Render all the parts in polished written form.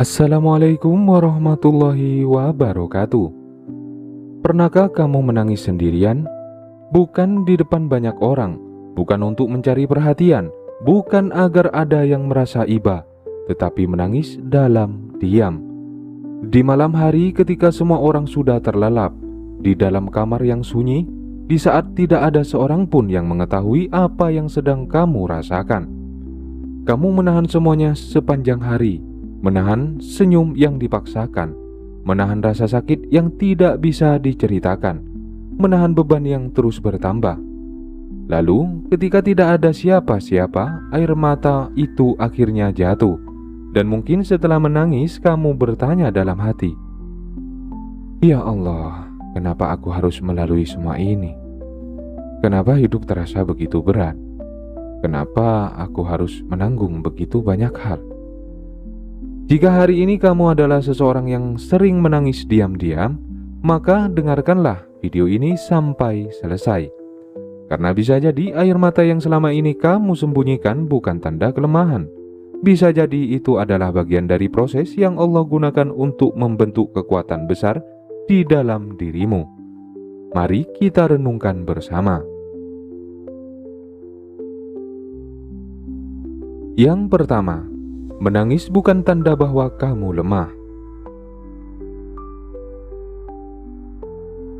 Assalamualaikum warahmatullahi wabarakatuh. Pernahkah kamu menangis sendirian? Bukan di depan banyak orang, bukan untuk mencari perhatian, bukan agar ada yang merasa iba, tetapi menangis dalam diam. Di malam hari ketika semua orang sudah terlelap, di dalam kamar yang sunyi, di saat tidak ada seorang pun yang mengetahui apa yang sedang kamu rasakan. Kamu menahan semuanya sepanjang hari, menahan senyum yang dipaksakan, menahan rasa sakit yang tidak bisa diceritakan, menahan beban yang terus bertambah. Lalu, ketika tidak ada siapa-siapa, air mata itu akhirnya jatuh. Dan mungkin setelah menangis, kamu bertanya dalam hati, "Ya Allah, kenapa aku harus melalui semua ini? Kenapa hidup terasa begitu berat? Kenapa aku harus menanggung begitu banyak hal?" Jika hari ini kamu adalah seseorang yang sering menangis diam-diam, maka dengarkanlah video ini sampai selesai. Karena bisa jadi air mata yang selama ini kamu sembunyikan bukan tanda kelemahan. Bisa jadi itu adalah bagian dari proses yang Allah gunakan untuk membentuk kekuatan besar di dalam dirimu. Mari kita renungkan bersama. Yang pertama, menangis bukan tanda bahwa kamu lemah.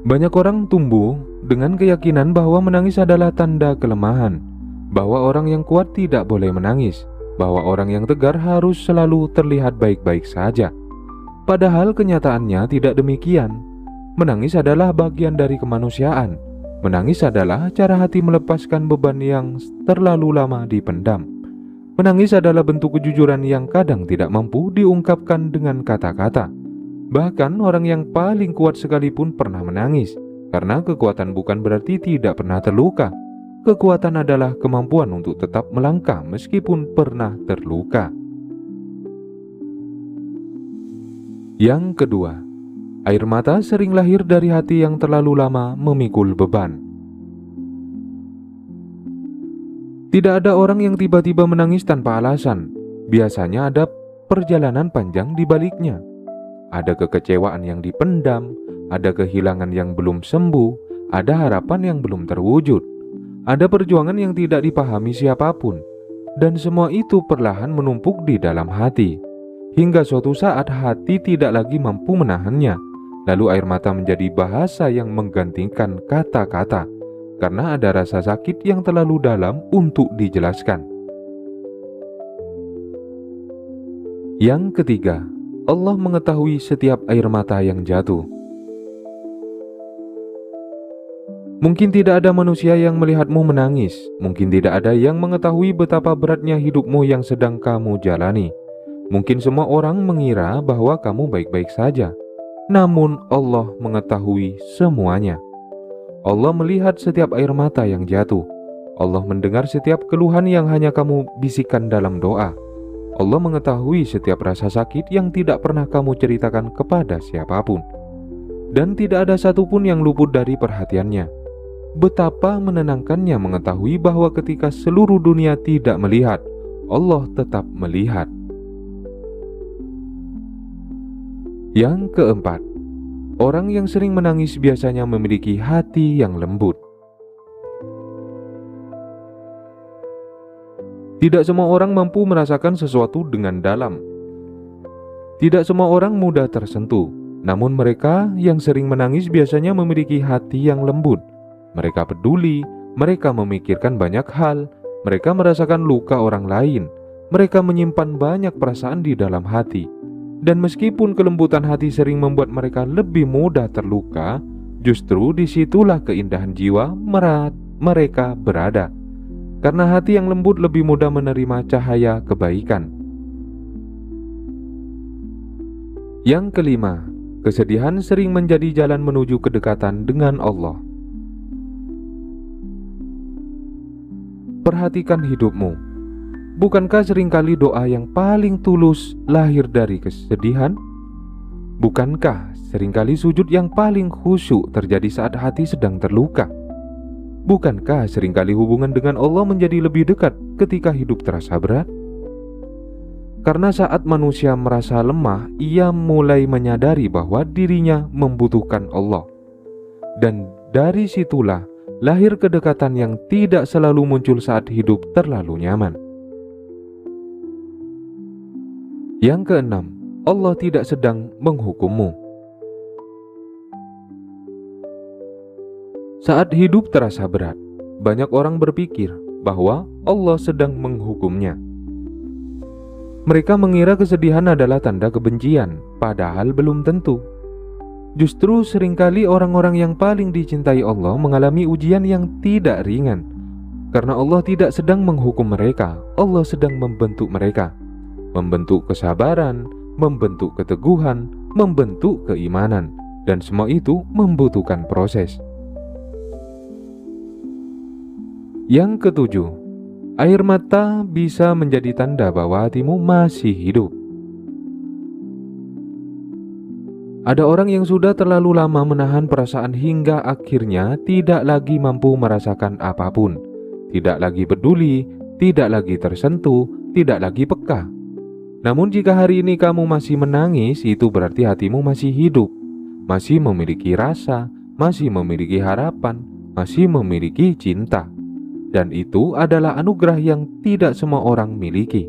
Banyak orang tumbuh dengan keyakinan bahwa menangis adalah tanda kelemahan, bahwa orang yang kuat tidak boleh menangis, bahwa orang yang tegar harus selalu terlihat baik-baik saja. Padahal kenyataannya tidak demikian. Menangis adalah bagian dari kemanusiaan. Menangis adalah cara hati melepaskan beban yang terlalu lama dipendam. Menangis adalah bentuk kejujuran yang kadang tidak mampu diungkapkan dengan kata-kata. Bahkan orang yang paling kuat sekalipun pernah menangis, karena kekuatan bukan berarti tidak pernah terluka. Kekuatan adalah kemampuan untuk tetap melangkah meskipun pernah terluka. Yang kedua, air mata sering lahir dari hati yang terlalu lama memikul beban. Tidak ada orang yang tiba-tiba menangis tanpa alasan. Biasanya ada perjalanan panjang di baliknya. Ada kekecewaan yang dipendam, ada kehilangan yang belum sembuh, ada harapan yang belum terwujud, ada perjuangan yang tidak dipahami siapapun. Dan semua itu perlahan menumpuk di dalam hati. Hingga suatu saat hati tidak lagi mampu menahannya. Lalu air mata menjadi bahasa yang menggantikan kata-kata. Karena ada rasa sakit yang terlalu dalam untuk dijelaskan. Yang ketiga, Allah mengetahui setiap air mata yang jatuh. Mungkin tidak ada manusia yang melihatmu menangis. Mungkin tidak ada yang mengetahui betapa beratnya hidupmu yang sedang kamu jalani. Mungkin semua orang mengira bahwa kamu baik-baik saja. Namun Allah mengetahui semuanya. Allah melihat setiap air mata yang jatuh. Allah mendengar setiap keluhan yang hanya kamu bisikan dalam doa. Allah mengetahui setiap rasa sakit yang tidak pernah kamu ceritakan kepada siapapun. Dan tidak ada satupun yang luput dari perhatiannya. Betapa menenangkannya mengetahui bahwa ketika seluruh dunia tidak melihat, Allah tetap melihat. Yang keempat, orang yang sering menangis biasanya memiliki hati yang lembut. Tidak semua orang mampu merasakan sesuatu dengan dalam. Tidak semua orang mudah tersentuh. Namun mereka yang sering menangis biasanya memiliki hati yang lembut. Mereka peduli, mereka memikirkan banyak hal, mereka merasakan luka orang lain, mereka menyimpan banyak perasaan di dalam hati. Dan meskipun kelembutan hati sering membuat mereka lebih mudah terluka, justru disitulah keindahan jiwa mereka berada. Karena hati yang lembut lebih mudah menerima cahaya kebaikan. Yang kelima, kesedihan sering menjadi jalan menuju kedekatan dengan Allah. Perhatikan hidupmu. Bukankah seringkali doa yang paling tulus lahir dari kesedihan? Bukankah seringkali sujud yang paling khusyuk terjadi saat hati sedang terluka? Bukankah seringkali hubungan dengan Allah menjadi lebih dekat ketika hidup terasa berat? Karena saat manusia merasa lemah, ia mulai menyadari bahwa dirinya membutuhkan Allah. Dan dari situlah lahir kedekatan yang tidak selalu muncul saat hidup terlalu nyaman. Yang keenam, Allah tidak sedang menghukummu. Saat hidup terasa berat, banyak orang berpikir bahwa Allah sedang menghukumnya. Mereka mengira kesedihan adalah tanda kebencian, padahal belum tentu. Justru seringkali orang-orang yang paling dicintai Allah mengalami ujian yang tidak ringan. Karena Allah tidak sedang menghukum mereka, Allah sedang membentuk mereka. Membentuk kesabaran, membentuk keteguhan, membentuk keimanan. Dan semua itu membutuhkan proses. Yang ketujuh, air mata bisa menjadi tanda bahwa hatimu masih hidup. Ada orang yang sudah terlalu lama menahan perasaan hingga akhirnya tidak lagi mampu merasakan apapun, tidak lagi peduli, tidak lagi tersentuh, tidak lagi peka. Namun jika hari ini kamu masih menangis, itu berarti hatimu masih hidup, masih memiliki rasa, masih memiliki harapan, masih memiliki cinta. Dan itu adalah anugerah yang tidak semua orang miliki.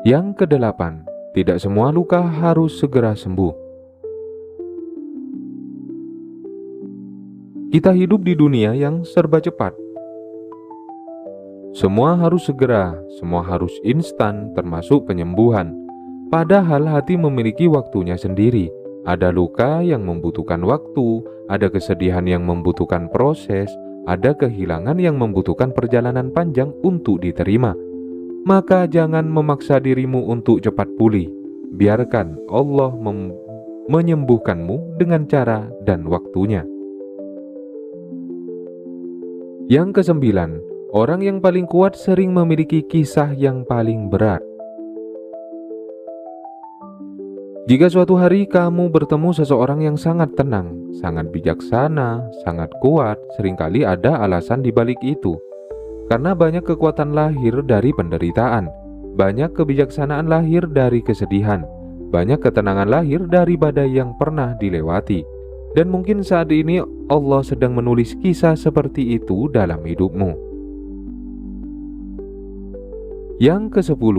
Yang kedelapan, tidak semua luka harus segera sembuh. Kita hidup di dunia yang serba cepat. Semua harus segera, semua harus instan, termasuk penyembuhan. Padahal hati memiliki waktunya sendiri. Ada luka yang membutuhkan waktu, ada kesedihan yang membutuhkan proses, ada kehilangan yang membutuhkan perjalanan panjang untuk diterima. Maka jangan memaksa dirimu untuk cepat pulih. Biarkan Allah menyembuhkanmu dengan cara dan waktunya. Yang kesembilan, orang yang paling kuat sering memiliki kisah yang paling berat. Jika suatu hari kamu bertemu seseorang yang sangat tenang, sangat bijaksana, sangat kuat, seringkali ada alasan di balik itu. Karena banyak kekuatan lahir dari penderitaan, banyak kebijaksanaan lahir dari kesedihan, banyak ketenangan lahir dari badai yang pernah dilewati. Dan mungkin saat ini Allah sedang menulis kisah seperti itu dalam hidupmu. Yang ke-10,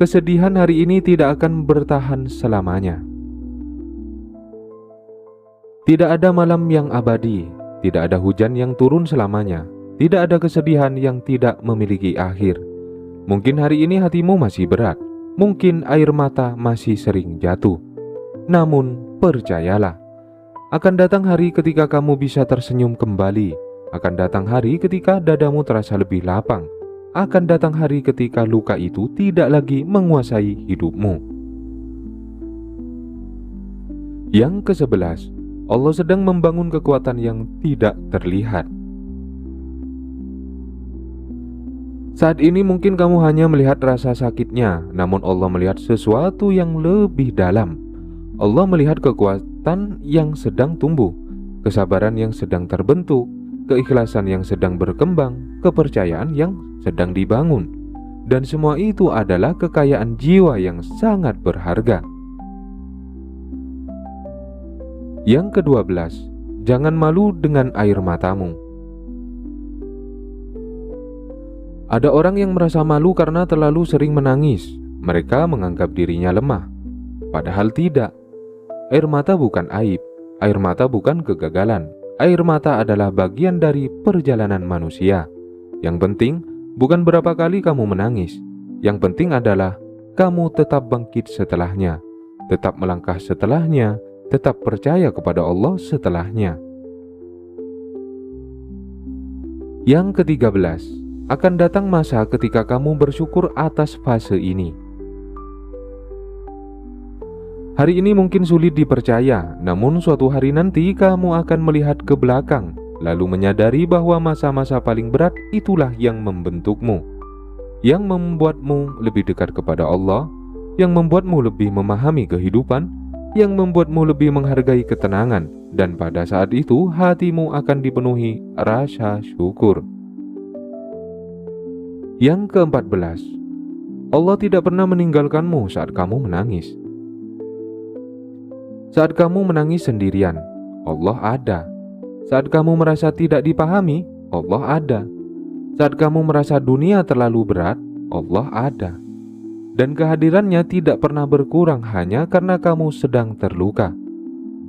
kesedihan hari ini tidak akan bertahan selamanya. Tidak ada malam yang abadi, tidak ada hujan yang turun selamanya, tidak ada kesedihan yang tidak memiliki akhir. Mungkin hari ini hatimu masih berat, mungkin air mata masih sering jatuh. Namun percayalah, akan datang hari ketika kamu bisa tersenyum kembali, akan datang hari ketika dadamu terasa lebih lapang, akan datang hari ketika luka itu tidak lagi menguasai hidupmu. Yang ke-11, Allah sedang membangun kekuatan yang tidak terlihat. Saat ini mungkin kamu hanya melihat rasa sakitnya, namun Allah melihat sesuatu yang lebih dalam. Allah melihat kekuatan yang sedang tumbuh, kesabaran yang sedang terbentuk, keikhlasan yang sedang berkembang, kepercayaan yang sedang dibangun. Dan semua itu adalah kekayaan jiwa yang sangat berharga. Yang ke-12, jangan malu dengan air matamu. Ada orang yang merasa malu karena terlalu sering menangis. Mereka menganggap dirinya lemah. Padahal tidak. Air mata bukan aib. Air mata bukan kegagalan. Air mata adalah bagian dari perjalanan manusia. Yang penting bukan berapa kali kamu menangis. Yang penting adalah kamu tetap bangkit setelahnya, tetap melangkah setelahnya, tetap percaya kepada Allah setelahnya. Yang ke-13, akan datang masa ketika kamu bersyukur atas fase ini. Hari ini mungkin sulit dipercaya, namun suatu hari nanti kamu akan melihat ke belakang, lalu menyadari bahwa masa-masa paling berat itulah yang membentukmu, yang membuatmu lebih dekat kepada Allah, yang membuatmu lebih memahami kehidupan, yang membuatmu lebih menghargai ketenangan, dan pada saat itu hatimu akan dipenuhi rasa syukur. Yang ke-14, Allah tidak pernah meninggalkanmu saat kamu menangis. Saat kamu menangis sendirian, Allah ada. Saat kamu merasa tidak dipahami, Allah ada. Saat kamu merasa dunia terlalu berat, Allah ada. Dan kehadirannya tidak pernah berkurang hanya karena kamu sedang terluka.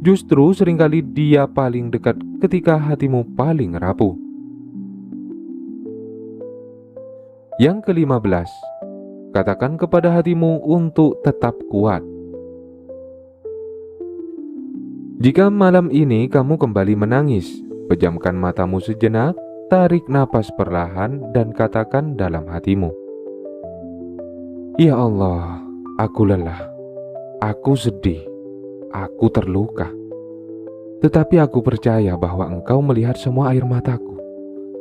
Justru seringkali Dia paling dekat ketika hatimu paling rapuh. Yang ke-15, katakan kepada hatimu untuk tetap kuat. Jika malam ini kamu kembali menangis, pejamkan matamu sejenak, tarik napas perlahan dan katakan dalam hatimu, "Ya Allah, aku lelah, aku sedih, aku terluka. Tetapi aku percaya bahwa Engkau melihat semua air mataku.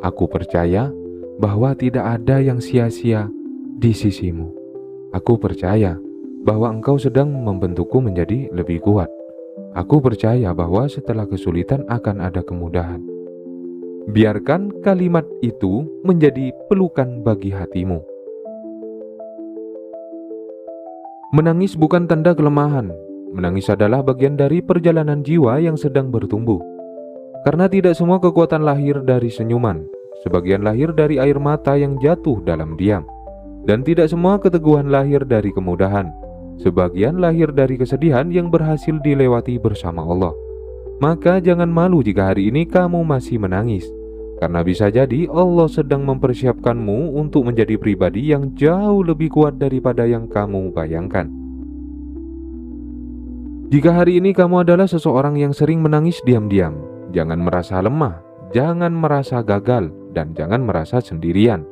Aku percaya bahwa tidak ada yang sia-sia di sisimu. Aku percaya bahwa Engkau sedang membentukku menjadi lebih kuat. Aku percaya bahwa setelah kesulitan akan ada kemudahan." Biarkan kalimat itu menjadi pelukan bagi hatimu. Menangis bukan tanda kelemahan. Menangis adalah bagian dari perjalanan jiwa yang sedang bertumbuh. Karena tidak semua kekuatan lahir dari senyuman. Sebagian lahir dari air mata yang jatuh dalam diam. Dan tidak semua keteguhan lahir dari kemudahan. Sebagian lahir dari kesedihan yang berhasil dilewati bersama Allah. Maka jangan malu jika hari ini kamu masih menangis. Karena bisa jadi Allah sedang mempersiapkanmu untuk menjadi pribadi yang jauh lebih kuat daripada yang kamu bayangkan. Jika hari ini kamu adalah seseorang yang sering menangis diam-diam, jangan merasa lemah, jangan merasa gagal, dan jangan merasa sendirian.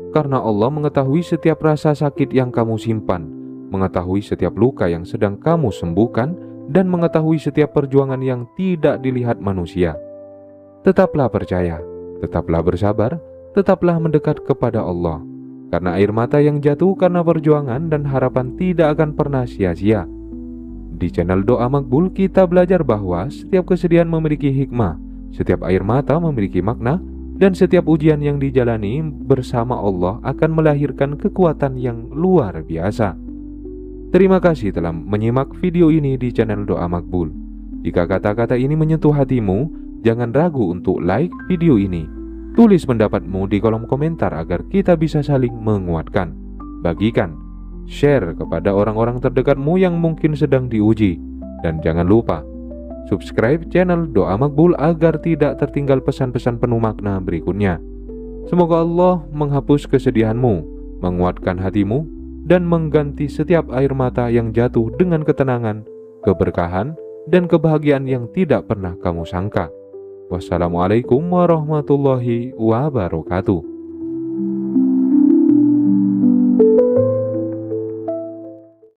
Karena Allah mengetahui setiap rasa sakit yang kamu simpan, mengetahui setiap luka yang sedang kamu sembuhkan, dan mengetahui setiap perjuangan yang tidak dilihat manusia. Tetaplah percaya, tetaplah bersabar, tetaplah mendekat kepada Allah. Karena air mata yang jatuh karena perjuangan dan harapan tidak akan pernah sia-sia. Di channel Doa Makbul kita belajar bahwa setiap kesedihan memiliki hikmah, setiap air mata memiliki makna, dan setiap ujian yang dijalani bersama Allah akan melahirkan kekuatan yang luar biasa. Terima kasih telah menyimak video ini di channel Doa Makbul. Jika kata-kata ini menyentuh hatimu, jangan ragu untuk like video ini. Tulis pendapatmu di kolom komentar agar kita bisa saling menguatkan. Bagikan, share kepada orang-orang terdekatmu yang mungkin sedang diuji. Dan jangan lupa, subscribe channel Doa Makbul agar tidak tertinggal pesan-pesan penuh makna berikutnya. Semoga Allah menghapus kesedihanmu, menguatkan hatimu, dan mengganti setiap air mata yang jatuh dengan ketenangan, keberkahan, dan kebahagiaan yang tidak pernah kamu sangka. Wassalamualaikum warahmatullahi wabarakatuh.